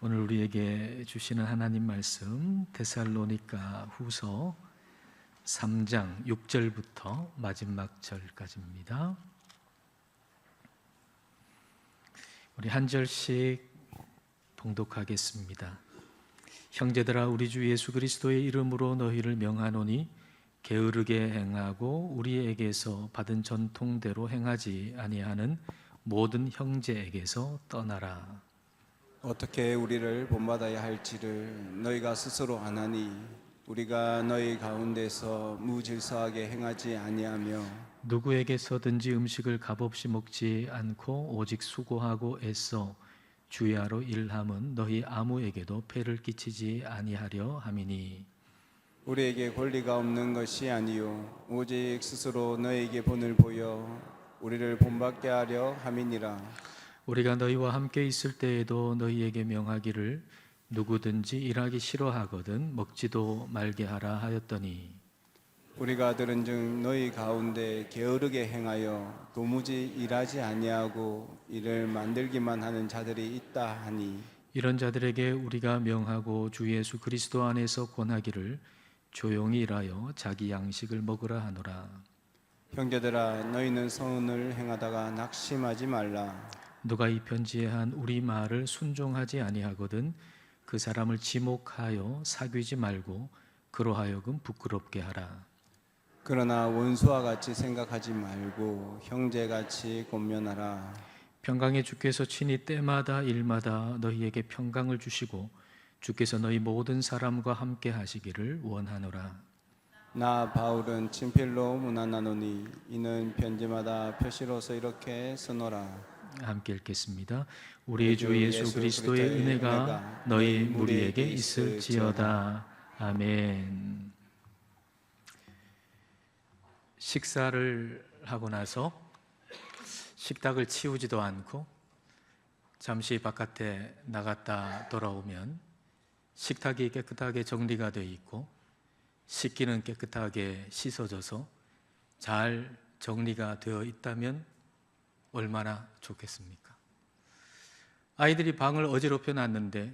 오늘 우리에게 주시는 하나님 말씀 데살로니가 후서 3장 6절부터 마지막 절까지입니다. 우리 한 절씩 봉독하겠습니다. 형제들아, 우리 주 예수 그리스도의 이름으로 너희를 명하노니 게으르게 행하고 우리에게서 받은 전통대로 행하지 아니하는 모든 형제에게서 떠나라. 어떻게 우리를 본받아야 할지를 너희가 스스로 아나니 우리가 너희 가운데서 무질서하게 행하지 아니하며 누구에게서든지 음식을 값없이 먹지 않고 오직 수고하고 애써 주야로 일함은 너희 아무에게도 폐를 끼치지 아니하려 함이니, 우리에게 권리가 없는 것이 아니요 오직 스스로 너희에게 본을 보여 우리를 본받게 하려 함이니라. 우리가 너희와 함께 있을 때에도 너희에게 명하기를 누구든지 일하기 싫어하거든 먹지도 말게 하라 하였더니, 우리가 들은즉 너희 가운데 게으르게 행하여 도무지 일하지 아니하고 일을 만들기만 하는 자들이 있다 하니 이런 자들에게 우리가 명하고 주 예수 그리스도 안에서 권하기를 조용히 일하여 자기 양식을 먹으라 하노라. 형제들아 너희는 선을 행하다가 낙심하지 말라. 누가 이 편지에 한 우리 말을 순종하지 아니하거든 그 사람을 지목하여 사귀지 말고 그로 하여금 부끄럽게 하라. 그러나 원수와 같이 생각하지 말고 형제같이 권면하라. 평강의 주께서 친히 때마다 일마다 너희에게 평강을 주시고 주께서 너희 모든 사람과 함께 하시기를 원하노라. 나 바울은 친필로 문안하노니 이는 편지마다 표시로서 이렇게 쓰노라. 함께 읽겠습니다. 우리 주 예수 그리스도의 은혜가 너희 무리에게 있을지어다. 아멘. 식사를 하고 나서 식탁을 치우지도 않고 잠시 바깥에 나갔다 돌아오면 식탁이 깨끗하게 정리가 되어 있고 식기는 깨끗하게 씻어져서 잘 정리가 되어 있다면 얼마나 좋겠습니까? 아이들이 방을 어지럽혀 놨는데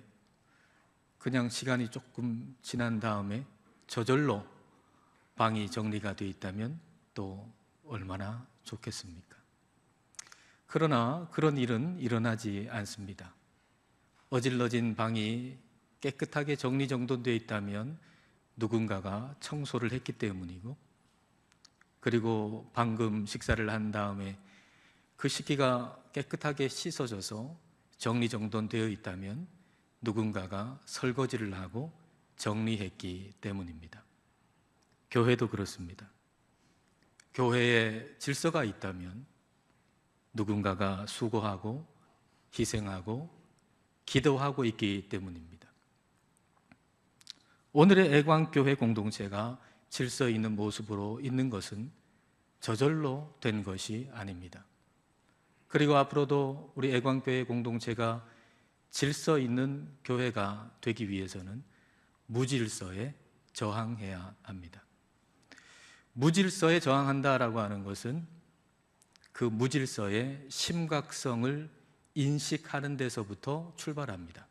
그냥 시간이 조금 지난 다음에 저절로 방이 정리가 되어 있다면 또 얼마나 좋겠습니까? 그러나 그런 일은 일어나지 않습니다. 어질러진 방이 깨끗하게 정리정돈되어 있다면 누군가가 청소를 했기 때문이고, 그리고 방금 식사를 한 다음에 그 식기가 깨끗하게 씻어져서 정리정돈되어 있다면 누군가가 설거지를 하고 정리했기 때문입니다. 교회도 그렇습니다. 교회에 질서가 있다면 누군가가 수고하고 희생하고 기도하고 있기 때문입니다. 오늘의 애광교회 공동체가 질서 있는 모습으로 있는 것은 저절로 된 것이 아닙니다. 그리고 앞으로도 우리 애광교회 공동체가 질서 있는 교회가 되기 위해서는 무질서에 저항해야 합니다. 무질서에 저항한다라고 하는 것은 그 무질서의 심각성을 인식하는 데서부터 출발합니다.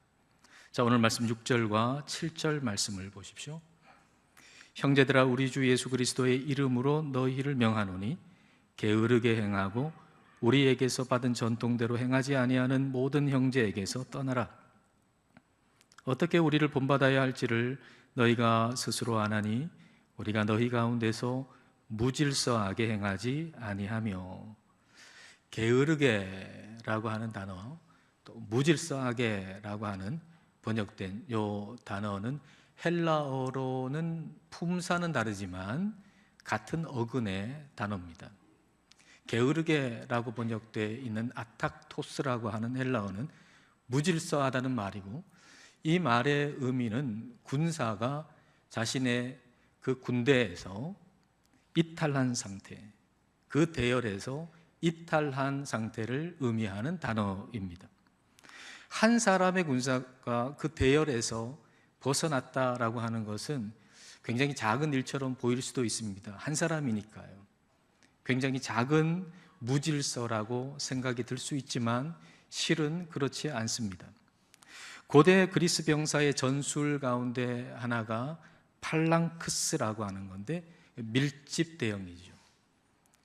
자, 오늘 말씀 6절과 7절 말씀을 보십시오. 형제들아, 우리 주 예수 그리스도의 이름으로 너희를 명하노니 게으르게 행하고 우리에게서 받은 전통대로 행하지 아니하는 모든 형제에게서 떠나라. 어떻게 우리를 본받아야 할지를 너희가 스스로 아나니 우리가 너희 가운데서 무질서하게 행하지 아니하며. 게으르게라고 하는 단어, 또 무질서하게라고 하는 번역된 이 단어는 헬라어로는 품사는 다르지만 같은 어근의 단어입니다. 게으르게라고 번역되어 있는 아탁토스라고 하는 헬라어는 무질서하다는 말이고, 이 말의 의미는 군사가 자신의 그 군대에서 이탈한 상태, 그 대열에서 이탈한 상태를 의미하는 단어입니다. 한 사람의 군사가 그 대열에서 벗어났다라고 하는 것은 굉장히 작은 일처럼 보일 수도 있습니다. 한 사람이니까요. 굉장히 작은 무질서라고 생각이 들 수 있지만 실은 그렇지 않습니다. 고대 그리스 병사의 전술 가운데 하나가 팔랑크스라고 하는 건데 밀집 대형이죠.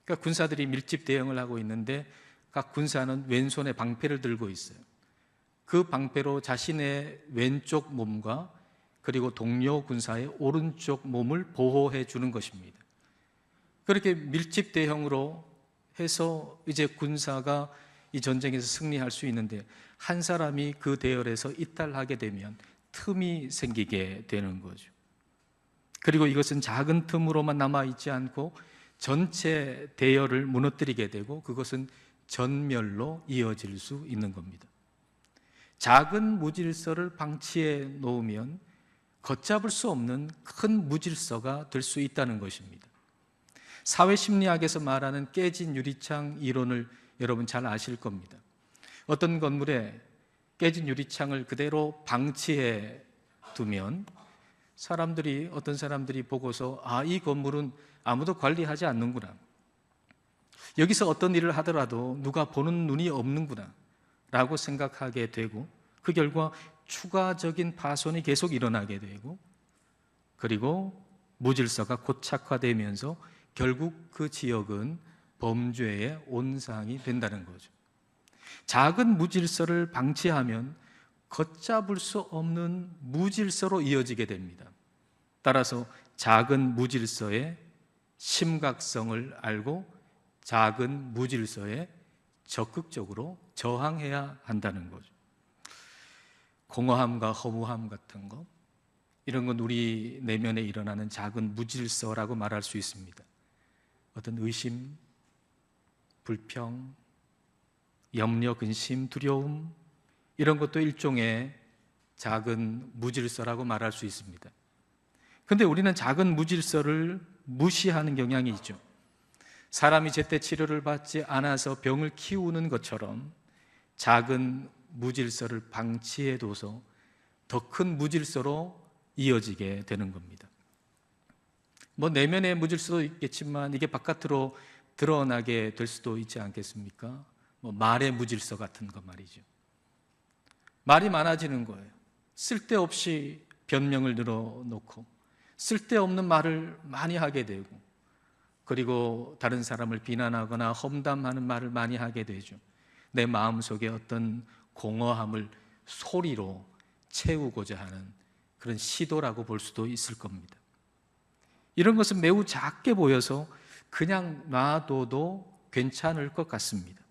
그러니까 군사들이 밀집 대형을 하고 있는데 각 군사는 왼손에 방패를 들고 있어요. 그 방패로 자신의 왼쪽 몸과 그리고 동료 군사의 오른쪽 몸을 보호해 주는 것입니다. 그렇게 밀집 대형으로 해서 이제 군사가 이 전쟁에서 승리할 수 있는데 한 사람이 그 대열에서 이탈하게 되면 틈이 생기게 되는 거죠. 그리고 이것은 작은 틈으로만 남아있지 않고 전체 대열을 무너뜨리게 되고 그것은 전멸로 이어질 수 있는 겁니다. 작은 무질서를 방치해 놓으면 걷잡을 수 없는 큰 무질서가 될 수 있다는 것입니다. 사회심리학에서 말하는 깨진 유리창 이론을 여러분 잘 아실 겁니다. 어떤 건물에 깨진 유리창을 그대로 방치해 두면 어떤 사람들이 보고서 이 건물은 아무도 관리하지 않는구나. 여기서 어떤 일을 하더라도 누가 보는 눈이 없는구나 라고 생각하게 되고 그 결과 추가적인 파손이 계속 일어나게 되고 그리고 무질서가 고착화되면서 결국 그 지역은 범죄의 온상이 된다는 거죠. 작은 무질서를 방치하면 걷잡을 수 없는 무질서로 이어지게 됩니다. 따라서 작은 무질서의 심각성을 알고 작은 무질서에 적극적으로 저항해야 한다는 거죠. 공허함과 허무함 같은 것, 이런 건 우리 내면에 일어나는 작은 무질서라고 말할 수 있습니다. 어떤 의심, 불평, 염려, 근심, 두려움, 이런 것도 일종의 작은 무질서라고 말할 수 있습니다. 그런데 우리는 작은 무질서를 무시하는 경향이 있죠. 사람이 제때 치료를 받지 않아서 병을 키우는 것처럼 작은 무질서를 방치해둬서 더 큰 무질서로 이어지게 되는 겁니다. 내면의 무질서도 있겠지만 이게 바깥으로 드러나게 될 수도 있지 않겠습니까? 말의 무질서 같은 거 말이죠. 말이 많아지는 거예요. 쓸데없이 변명을 늘어놓고 쓸데없는 말을 많이 하게 되고 그리고 다른 사람을 비난하거나 험담하는 말을 많이 하게 되죠. 내 마음속에 어떤 공허함을 소리로 채우고자 하는 그런 시도라고 볼 수도 있을 겁니다. 이런 것은 매우 작게 보여서 그냥 놔둬도 괜찮을 것 같습니다.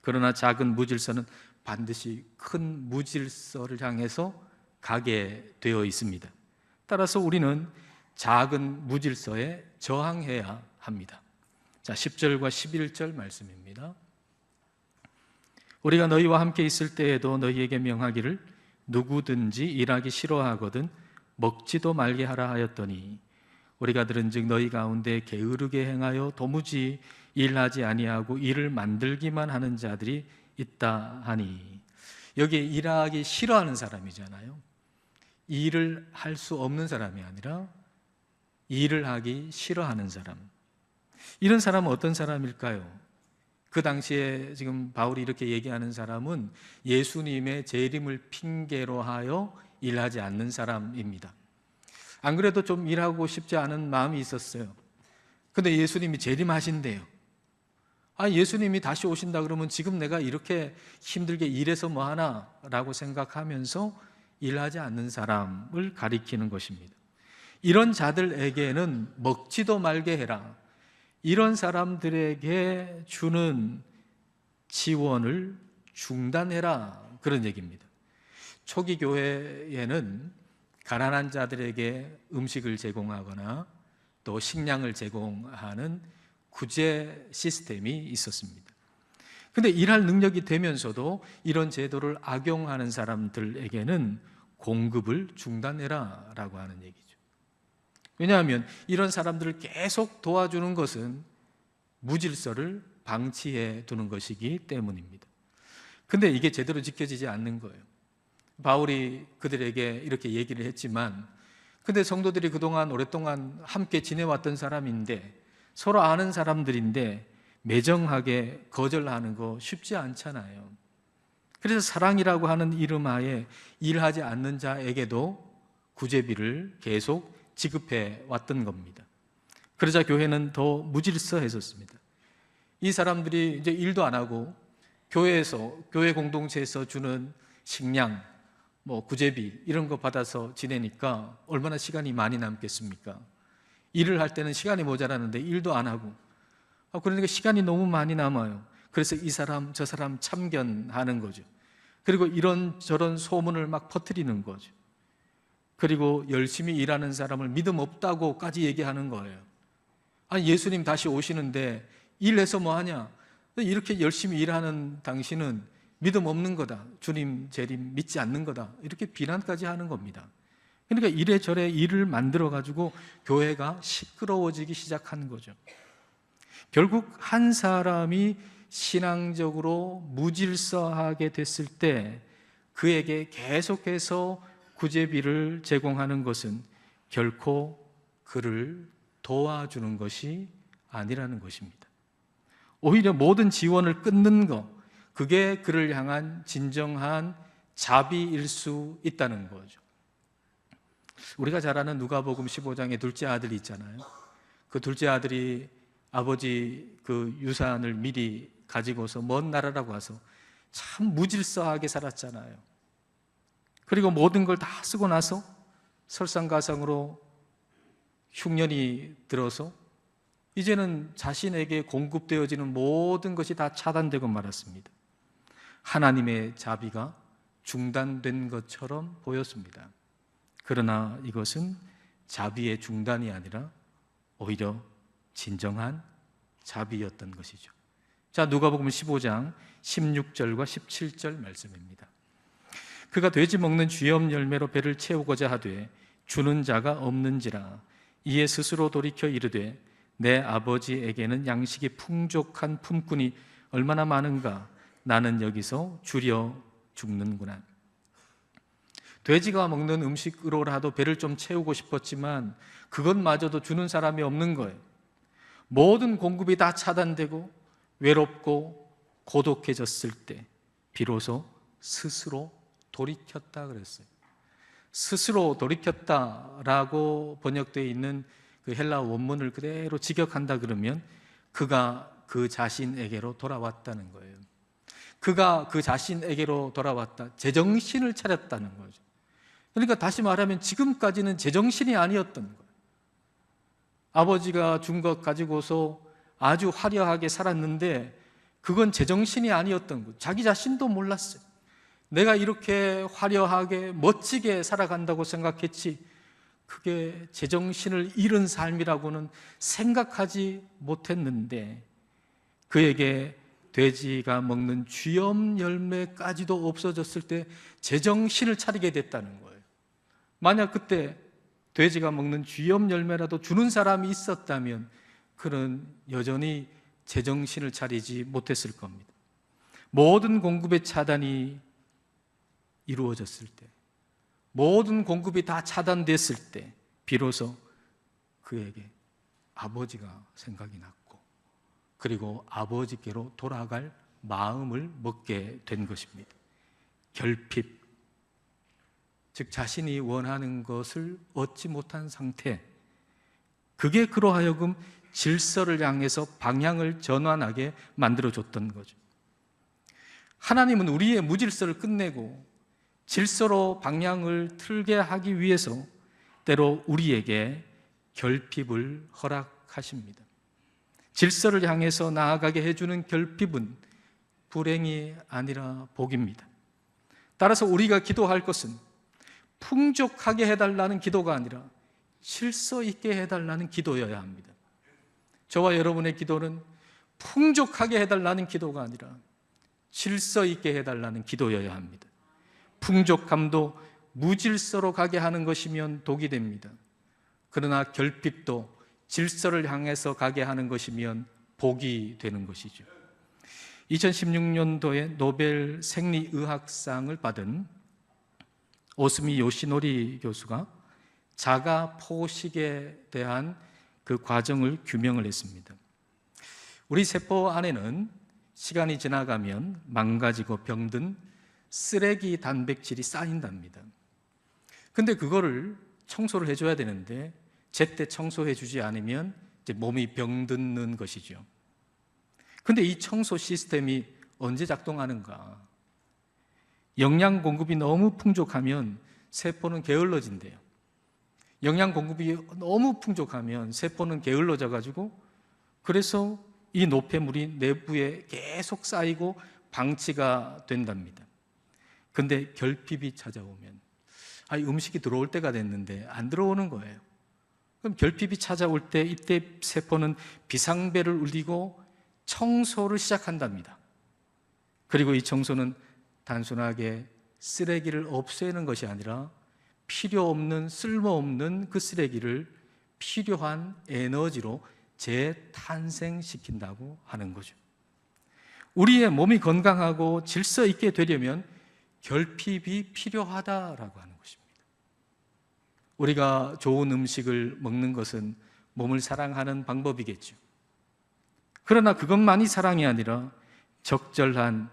그러나 작은 무질서는 반드시 큰 무질서를 향해서 가게 되어 있습니다. 따라서 우리는 작은 무질서에 저항해야 합니다. 자, 10절과 11절 말씀입니다. 우리가 너희와 함께 있을 때에도 너희에게 명하기를 누구든지 일하기 싫어하거든 먹지도 말게 하라 하였더니 우리가 들은즉 너희 가운데 게으르게 행하여 도무지 일하지 아니하고 일을 만들기만 하는 자들이 있다 하니, 여기에 일하기 싫어하는 사람이잖아요. 일을 할 수 없는 사람이 아니라 일을 하기 싫어하는 사람. 이런 사람은 어떤 사람일까요? 그 당시에 지금 바울이 이렇게 얘기하는 사람은 예수님의 재림을 핑계로 하여 일하지 않는 사람입니다. 안 그래도 좀 일하고 싶지 않은 마음이 있었어요. 근데 예수님이 재림하신대요. 예수님이 다시 오신다 그러면 지금 내가 이렇게 힘들게 일해서 뭐 하나 라고 생각하면서 일하지 않는 사람을 가리키는 것입니다. 이런 자들에게는 먹지도 말게 해라. 이런 사람들에게 주는 지원을 중단해라. 그런 얘기입니다. 초기 교회에는 가난한 자들에게 음식을 제공하거나 또 식량을 제공하는 구제 시스템이 있었습니다. 그런데 일할 능력이 되면서도 이런 제도를 악용하는 사람들에게는 공급을 중단해라 라고 하는 얘기죠. 왜냐하면 이런 사람들을 계속 도와주는 것은 무질서를 방치해 두는 것이기 때문입니다. 근데 이게 제대로 지켜지지 않는 거예요. 바울이 그들에게 이렇게 얘기를 했지만, 근데 성도들이 그동안 오랫동안 함께 지내왔던 사람인데, 서로 아는 사람들인데 매정하게 거절하는 거 쉽지 않잖아요. 그래서 사랑이라고 하는 이름 하에 일하지 않는 자에게도 구제비를 계속 지급해 왔던 겁니다. 그러자 교회는 더 무질서해졌습니다. 이 사람들이 이제 일도 안 하고 교회에서, 교회 공동체에서 주는 식량, 구제비 이런 거 받아서 지내니까 얼마나 시간이 많이 남겠습니까? 일을 할 때는 시간이 모자라는데 일도 안 하고, 그러니까 시간이 너무 많이 남아요. 그래서 이 사람 저 사람 참견하는 거죠. 그리고 이런저런 소문을 막 퍼뜨리는 거죠. 그리고 열심히 일하는 사람을 믿음 없다고까지 얘기하는 거예요. 아니, 예수님 다시 오시는데 일해서 뭐 하냐? 이렇게 열심히 일하는 당신은 믿음 없는 거다. 주님 재림 믿지 않는 거다. 이렇게 비난까지 하는 겁니다. 그러니까 이래저래 일을 만들어가지고 교회가 시끄러워지기 시작하는 거죠. 결국 한 사람이 신앙적으로 무질서하게 됐을 때 그에게 계속해서 구제비를 제공하는 것은 결코 그를 도와주는 것이 아니라는 것입니다. 오히려 모든 지원을 끊는 것, 그게 그를 향한 진정한 자비일 수 있다는 거죠. 우리가 잘 아는 누가복음 15장의 둘째 아들이 있잖아요. 그 둘째 아들이 아버지 그 유산을 미리 가지고서 먼 나라라고 와서 참 무질서하게 살았잖아요. 그리고 모든 걸 다 쓰고 나서 설상가상으로 흉년이 들어서 이제는 자신에게 공급되어지는 모든 것이 다 차단되고 말았습니다. 하나님의 자비가 중단된 것처럼 보였습니다. 그러나 이것은 자비의 중단이 아니라 오히려 진정한 자비였던 것이죠. 자, 누가복음 15장 16절과 17절 말씀입니다. 그가 돼지 먹는 쥐염 열매로 배를 채우고자 하되 주는 자가 없는지라. 이에 스스로 돌이켜 이르되 내 아버지에게는 양식이 풍족한 품꾼이 얼마나 많은가. 나는 여기서 줄여 죽는구나. 돼지가 먹는 음식으로라도 배를 좀 채우고 싶었지만 그것마저도 주는 사람이 없는 거예요. 모든 공급이 다 차단되고 외롭고 고독해졌을 때 비로소 스스로 돌이켰다 그랬어요. 스스로 돌이켰다라고 번역되어 있는 그 헬라 원문을 그대로 직역한다 그러면 그가 그 자신에게로 돌아왔다는 거예요. 그가 그 자신에게로 돌아왔다, 제정신을 차렸다는 거죠. 그러니까 다시 말하면 지금까지는 제정신이 아니었던 거예요. 아버지가 준 것 가지고서 아주 화려하게 살았는데 그건 제정신이 아니었던 거예요. 자기 자신도 몰랐어요. 내가 이렇게 화려하게 멋지게 살아간다고 생각했지 그게 제정신을 잃은 삶이라고는 생각하지 못했는데 그에게 돼지가 먹는 쥐염 열매까지도 없어졌을 때 제정신을 차리게 됐다는 거예요. 만약 그때 돼지가 먹는 쥐염 열매라도 주는 사람이 있었다면 그는 여전히 제정신을 차리지 못했을 겁니다. 모든 공급의 차단이 이루어졌을 때, 모든 공급이 다 차단됐을 때 비로소 그에게 아버지가 생각이 났고 그리고 아버지께로 돌아갈 마음을 먹게 된 것입니다. 결핍, 즉 자신이 원하는 것을 얻지 못한 상태, 그게 그로 하여금 질서를 향해서 방향을 전환하게 만들어줬던 거죠. 하나님은 우리의 무질서를 끝내고 질서로 방향을 틀게 하기 위해서 때로 우리에게 결핍을 허락하십니다. 질서를 향해서 나아가게 해주는 결핍은 불행이 아니라 복입니다. 따라서 우리가 기도할 것은 풍족하게 해달라는 기도가 아니라 질서 있게 해달라는 기도여야 합니다. 저와 여러분의 기도는 풍족하게 해달라는 기도가 아니라 질서 있게 해달라는 기도여야 합니다. 풍족함도 무질서로 가게 하는 것이면 독이 됩니다. 그러나 결핍도 질서를 향해서 가게 하는 것이면 복이 되는 것이죠. 2016년도에 노벨 생리의학상을 받은 오스미 요시노리 교수가 자가 포식에 대한 그 과정을 규명을 했습니다. 우리 세포 안에는 시간이 지나가면 망가지고 병든 쓰레기 단백질이 쌓인답니다. 근데 그거를 청소를 해줘야 되는데 제때 청소해주지 않으면 이제 몸이 병드는 것이죠. 근데 이 청소 시스템이 언제 작동하는가? 영양 공급이 너무 풍족하면 세포는 게을러진대요. 영양 공급이 너무 풍족하면 세포는 게을러져 가지고 그래서 이 노폐물이 내부에 계속 쌓이고 방치가 된답니다. 근데 결핍이 찾아오면 음식이 들어올 때가 됐는데 안 들어오는 거예요. 그럼 결핍이 찾아올 때 이때 세포는 비상벨을 울리고 청소를 시작한답니다. 그리고 이 청소는 단순하게 쓰레기를 없애는 것이 아니라 필요 없는 쓸모없는 그 쓰레기를 필요한 에너지로 재탄생시킨다고 하는 거죠. 우리의 몸이 건강하고 질서 있게 되려면 결핍이 필요하다라고 하는 것입니다. 우리가 좋은 음식을 먹는 것은 몸을 사랑하는 방법이겠죠. 그러나 그것만이 사랑이 아니라 적절한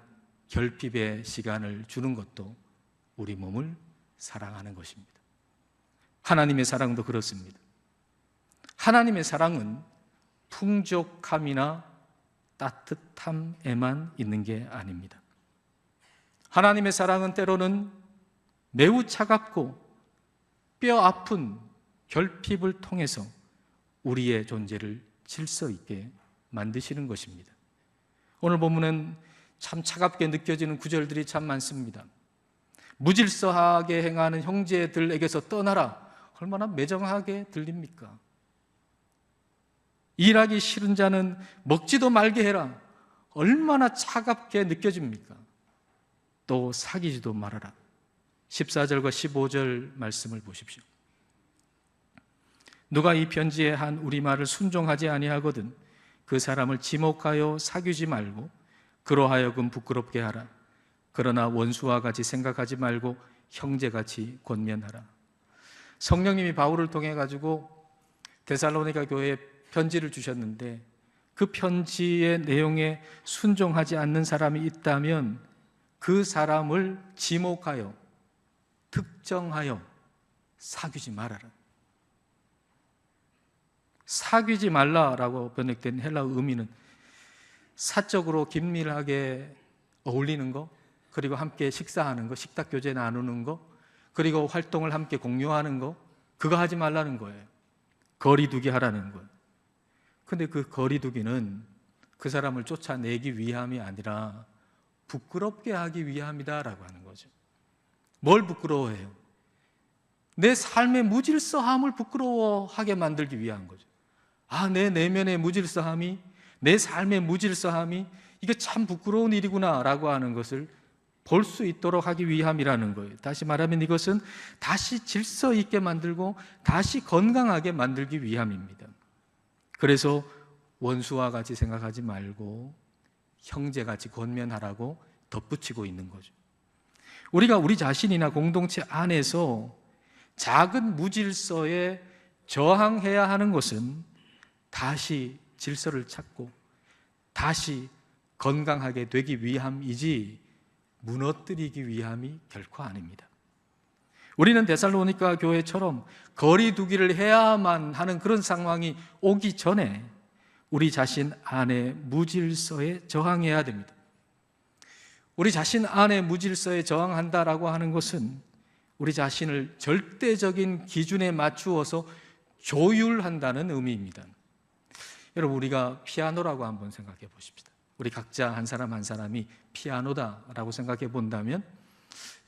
결핍의 시간을 주는 것도 우리 몸을 사랑하는 것입니다. 하나님의 사랑도 그렇습니다. 하나님의 사랑은 풍족함이나 따뜻함에만 있는 게 아닙니다. 하나님의 사랑은 때로는 매우 차갑고 뼈 아픈 결핍을 통해서 우리의 존재를 질서 있게 만드시는 것입니다. 오늘 본문은 참 차갑게 느껴지는 구절들이 참 많습니다. 무질서하게 행하는 형제들에게서 떠나라. 얼마나 매정하게 들립니까? 일하기 싫은 자는 먹지도 말게 해라. 얼마나 차갑게 느껴집니까? 또 사귀지도 말아라. 14절과 15절 말씀을 보십시오. 누가 이 편지에 한 우리말을 순종하지 아니하거든 그 사람을 지목하여 사귀지 말고 그로 하여금 부끄럽게 하라. 그러나 원수와 같이 생각하지 말고 형제같이 권면하라. 성령님이 바울을 통해 가지고 데살로니가 교회에 편지를 주셨는데 그 편지의 내용에 순종하지 않는 사람이 있다면 그 사람을 지목하여 특정하여 사귀지 말아라. 사귀지 말라라고 번역된 헬라어 의미는 사적으로 긴밀하게 어울리는 거, 그리고 함께 식사하는 거, 식탁 교제 나누는 거, 그리고 활동을 함께 공유하는 거, 그거 하지 말라는 거예요. 거리두기 하라는 거예요. 근데 그 거리두기는 그 사람을 쫓아내기 위함이 아니라 부끄럽게 하기 위함이다라고 하는 거죠. 뭘 부끄러워해요? 내 삶의 무질서함을 부끄러워하게 만들기 위한 거죠. 내 내면의 무질서함이, 내 삶의 무질서함이 이게 참 부끄러운 일이구나 라고 하는 것을 볼 수 있도록 하기 위함이라는 거예요. 다시 말하면 이것은 다시 질서 있게 만들고 다시 건강하게 만들기 위함입니다. 그래서 원수와 같이 생각하지 말고 형제같이 권면하라고 덧붙이고 있는 거죠. 우리가 우리 자신이나 공동체 안에서 작은 무질서에 저항해야 하는 것은 다시 질서를 찾고 다시 건강하게 되기 위함이지 무너뜨리기 위함이 결코 아닙니다. 우리는 데살로니가 교회처럼 거리두기를 해야만 하는 그런 상황이 오기 전에 우리 자신 안에 무질서에 저항해야 됩니다. 우리 자신 안에 무질서에 저항한다라고 하는 것은 우리 자신을 절대적인 기준에 맞추어서 조율한다는 의미입니다. 여러분, 우리가 피아노라고 한번 생각해 보십시다. 우리 각자 한 사람 한 사람이 피아노다라고 생각해 본다면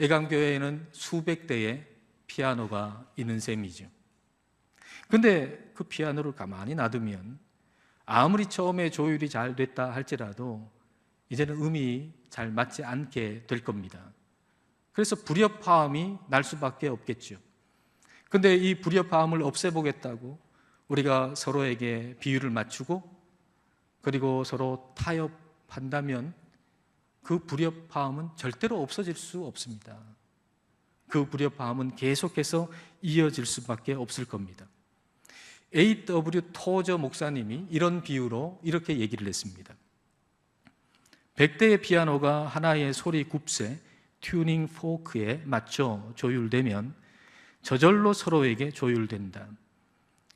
애강교회에는 수백 대의 피아노가 있는 셈이죠. 근데 그 피아노를 가만히 놔두면 아무리 처음에 조율이 잘 됐다 할지라도 이제는 음이 잘 맞지 않게 될 겁니다. 그래서 불협화음이 날 수밖에 없겠죠. 근데 이 불협화음을 없애보겠다고 우리가 서로에게 비율을 맞추고 그리고 서로 타협한다면 그 불협화음은 절대로 없어질 수 없습니다. 그 불협화음은 계속해서 이어질 수밖에 없을 겁니다. A.W. 토저 목사님이 이런 비유로 이렇게 얘기를 했습니다. 100대의 피아노가 하나의 소리 굽새 튜닝 포크에 맞춰 조율되면 저절로 서로에게 조율된다.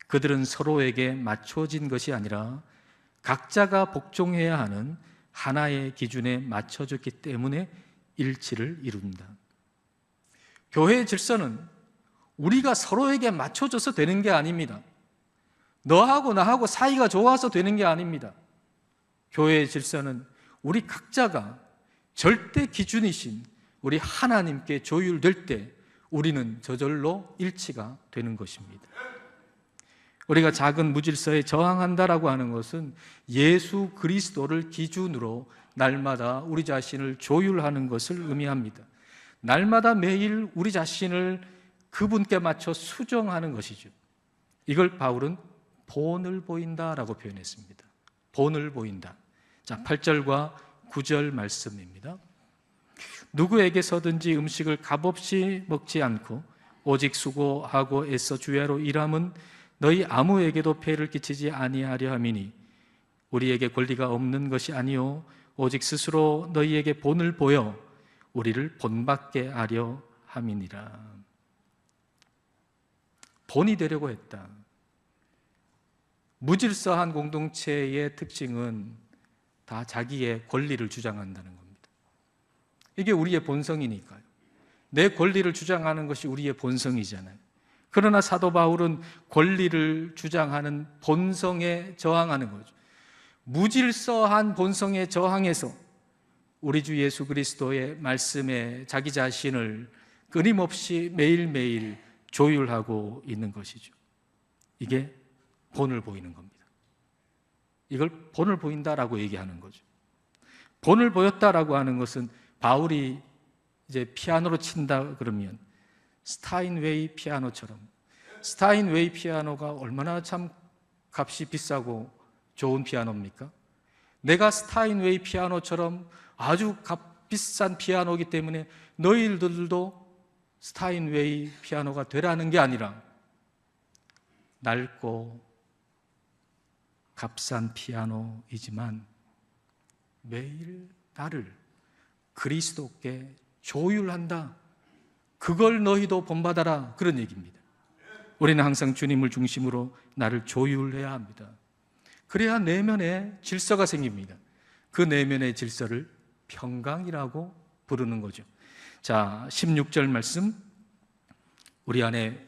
그들은 서로에게 맞춰진 것이 아니라 각자가 복종해야 하는 하나의 기준에 맞춰졌기 때문에 일치를 이룬다. 교회의 질서는 우리가 서로에게 맞춰져서 되는 게 아닙니다. 너하고 나하고 사이가 좋아서 되는 게 아닙니다. 교회의 질서는 우리 각자가 절대 기준이신 우리 하나님께 조율될 때 우리는 저절로 일치가 되는 것입니다. 우리가 작은 무질서에 저항한다라고 하는 것은 예수 그리스도를 기준으로 날마다 우리 자신을 조율하는 것을 의미합니다. 날마다 매일 우리 자신을 그분께 맞춰 수정하는 것이죠. 이걸 바울은 본을 보인다라고 표현했습니다. 본을 보인다. 자, 8절과 9절 말씀입니다. 누구에게서든지 음식을 값없이 먹지 않고 오직 수고하고 애써 주야로 일함은 너희 아무에게도 폐를 끼치지 아니하려 함이니 우리에게 권리가 없는 것이 아니요 오직 스스로 너희에게 본을 보여 우리를 본받게 하려 함이니라. 본이 되려고 했다. 무질서한 공동체의 특징은 다 자기의 권리를 주장한다는 겁니다. 이게 우리의 본성이니까요. 내 권리를 주장하는 것이 우리의 본성이잖아요. 그러나 사도 바울은 권리를 주장하는 본성에 저항하는 거죠. 무질서한 본성에 저항해서 우리 주 예수 그리스도의 말씀에 자기 자신을 끊임없이 매일매일 조율하고 있는 것이죠. 이게 본을 보이는 겁니다. 이걸 본을 보인다라고 얘기하는 거죠. 본을 보였다라고 하는 것은 바울이 이제 피아노로 친다 그러면 스타인웨이 피아노처럼, 스타인웨이 피아노가 얼마나 참 값이 비싸고 좋은 피아노입니까? 내가 스타인웨이 피아노처럼 아주 비싼 피아노이기 때문에 너희들도 스타인웨이 피아노가 되라는 게 아니라 낡고 값싼 피아노이지만 매일 나를 그리스도께 조율한다. 그걸 너희도 본받아라. 그런 얘기입니다. 우리는 항상 주님을 중심으로 나를 조율해야 합니다. 그래야 내면에 질서가 생깁니다. 그 내면의 질서를 평강이라고 부르는 거죠. 자, 16절 말씀, 우리 안에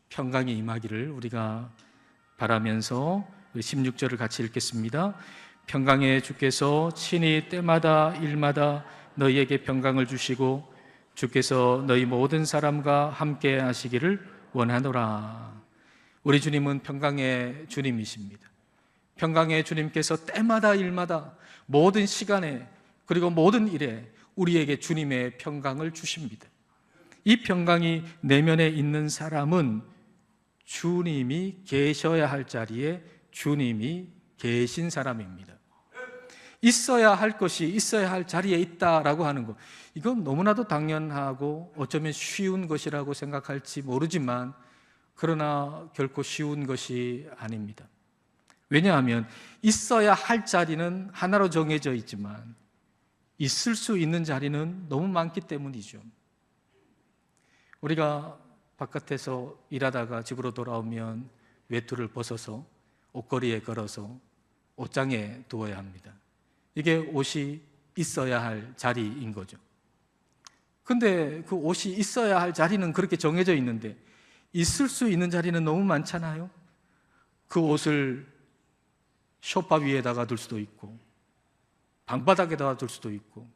평강이 임하기를 우리가 바라면서 16절을 같이 읽겠습니다. 평강의 주께서 친히 때마다 일마다 너희에게 평강을 주시고 주께서 너희 모든 사람과 함께 하시기를 원하노라. 우리 주님은 평강의 주님이십니다. 평강의 주님께서 때마다 일마다 모든 시간에 그리고 모든 일에 우리에게 주님의 평강을 주십니다. 이 평강이 내면에 있는 사람은 주님이 계셔야 할 자리에 주님이 계신 사람입니다. 있어야 할 것이 있어야 할 자리에 있다라고 하는 것, 이건 너무나도 당연하고 어쩌면 쉬운 것이라고 생각할지 모르지만 그러나 결코 쉬운 것이 아닙니다. 왜냐하면 있어야 할 자리는 하나로 정해져 있지만 있을 수 있는 자리는 너무 많기 때문이죠. 우리가 바깥에서 일하다가 집으로 돌아오면 외투를 벗어서 옷걸이에 걸어서 옷장에 두어야 합니다. 이게 옷이 있어야 할 자리인 거죠. 근데 그 옷이 있어야 할 자리는 그렇게 정해져 있는데 있을 수 있는 자리는 너무 많잖아요. 그 옷을 소파 위에다가 둘 수도 있고 방바닥에다가 둘 수도 있고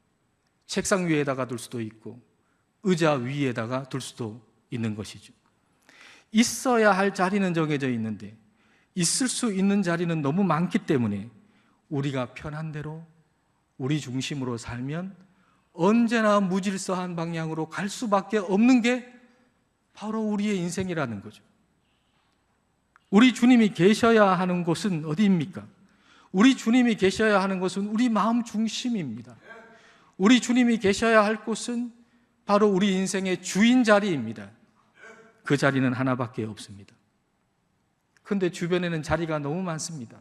책상 위에다가 둘 수도 있고 의자 위에다가 둘 수도 있는 것이죠. 있어야 할 자리는 정해져 있는데 있을 수 있는 자리는 너무 많기 때문에 우리가 편한 대로 우리 중심으로 살면 언제나 무질서한 방향으로 갈 수밖에 없는 게 바로 우리의 인생이라는 거죠. 우리 주님이 계셔야 하는 곳은 어디입니까? 우리 주님이 계셔야 하는 곳은 우리 마음 중심입니다. 우리 주님이 계셔야 할 곳은 바로 우리 인생의 주인 자리입니다. 그 자리는 하나밖에 없습니다. 그런데 주변에는 자리가 너무 많습니다.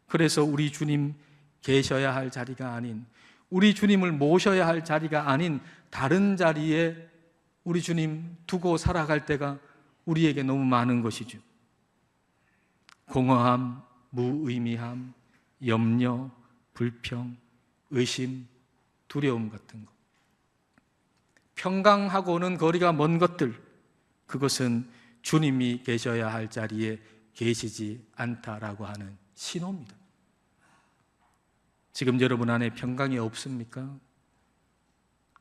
그래서 우리 주님 계셔야 할 자리가 아닌 우리 주님을 모셔야 할 자리가 아닌 다른 자리에 우리 주님 두고 살아갈 때가 우리에게 너무 많은 것이죠. 공허함, 무의미함, 염려, 불평, 의심, 두려움 같은 것. 평강하고는 거리가 먼 것들, 그것은 주님이 계셔야 할 자리에 계시지 않다라고 하는 신호입니다. 지금 여러분 안에 평강이 없습니까?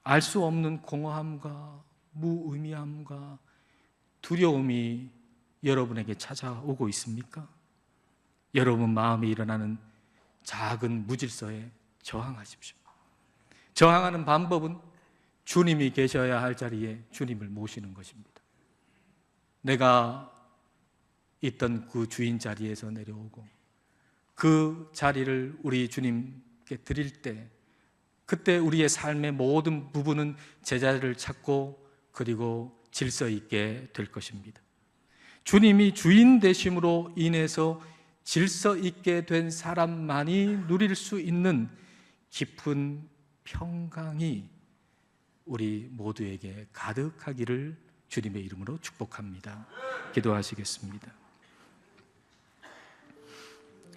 알 수 없는 공허함과 무의미함과 두려움이 여러분에게 찾아오고 있습니까? 여러분 마음에 일어나는 작은 무질서에 저항하십시오. 저항하는 방법은 주님이 계셔야 할 자리에 주님을 모시는 것입니다. 내가 있던 그 주인 자리에서 내려오고 그 자리를 우리 주님께 드릴 때, 그때 우리의 삶의 모든 부분은 제자리를 찾고 그리고 질서 있게 될 것입니다. 주님이 주인 되심으로 인해서 질서 있게 된 사람만이 누릴 수 있는 깊은 평강이 우리 모두에게 가득하기를 주님의 이름으로 축복합니다. 기도하시겠습니다.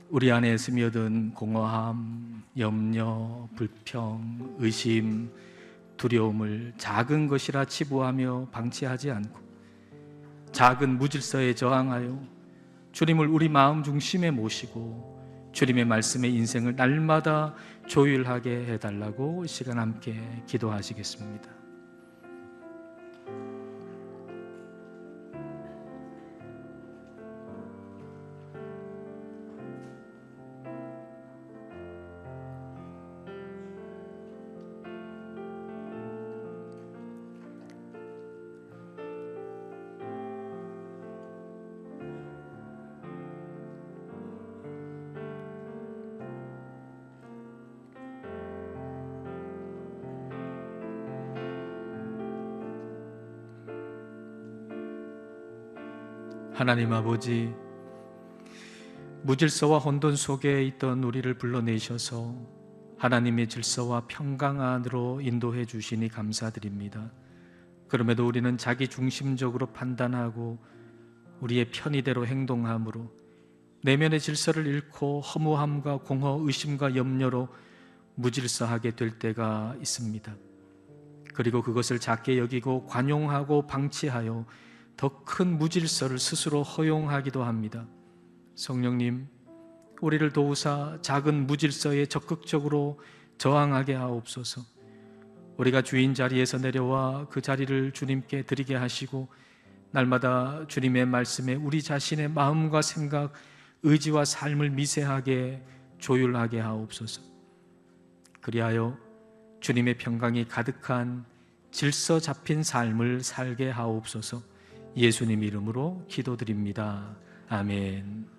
우리 안에 스며든 공허함, 염려, 불평, 의심, 두려움을 작은 것이라 치부하며 방치하지 않고 작은 무질서에 저항하여 주님을 우리 마음 중심에 모시고 주님의 말씀에 인생을 날마다 조율하게 해달라고 이 시간 함께 기도하시겠습니다. 하나님 아버지, 무질서와 혼돈 속에 있던 우리를 불러내셔서 하나님의 질서와 평강 안으로 인도해 주시니 감사드립니다. 그럼에도 우리는 자기 중심적으로 판단하고 우리의 편의대로 행동함으로 내면의 질서를 잃고 허무함과 공허, 의심과 염려로 무질서하게 될 때가 있습니다. 그리고 그것을 작게 여기고 관용하고 방치하여 더 큰 무질서를 스스로 허용하기도 합니다. 성령님, 우리를 도우사 작은 무질서에 적극적으로 저항하게 하옵소서. 우리가 주인 자리에서 내려와 그 자리를 주님께 드리게 하시고 날마다 주님의 말씀에 우리 자신의 마음과 생각, 의지와 삶을 미세하게 조율하게 하옵소서. 그리하여 주님의 평강이 가득한 질서 잡힌 삶을 살게 하옵소서. 예수님 이름으로 기도드립니다. 아멘.